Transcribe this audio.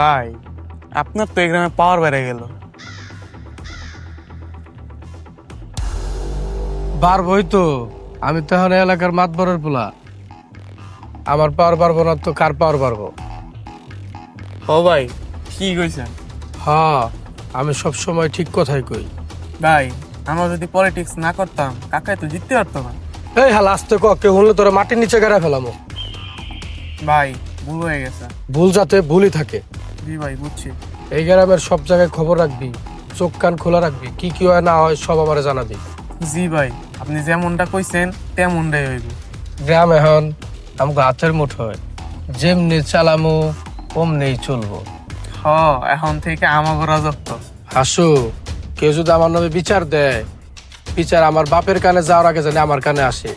ভাই, আপনার তো এই গ্রামে পাওয়ার বেড়ে গেল। পারবই তো, আমি তো এখন এলাকার মাতবরের পোলা। আমার পাওয়ার পারবো না তো কার পাওয়ার পারবো? ও ভাই, ঠিক কইছেন। হ্যাঁ, আমি সব সময় ঠিক কথাই কই। ভাই, আমরা যদি পলিটিক্স না করতাম কাকাই তো জিততে পারতো না। এই হাল আসতে ক, কেউ হলে তোরা মাটির নিচে গেড়ে ফেলামো। ভাই, ভুল হয়ে গেছে। ভুল যাতে ভুলই থাকে। জি ভাই, বুঝছি। এই গ্রামের সব জায়গায় খবর রাখবি, চোখ কান খোলা রাখবি, কি কি হয় না হয় সব আমারে জানাবি। জি ভাই, আপনি যেমনটা কইছেন তেমনটাই হইব। গ্রাম এখন আমাকে হাতের মুঠোয়, যেমনি চালামো অমনি চলবো। এখন থেকে আমাগো রাজত্ব। হাসু, কেউ যদি আমার নামে বিচার দেয়, বিচার আমার বাপের কানে যাওয়ার আগে জানি আমার কানে আসে।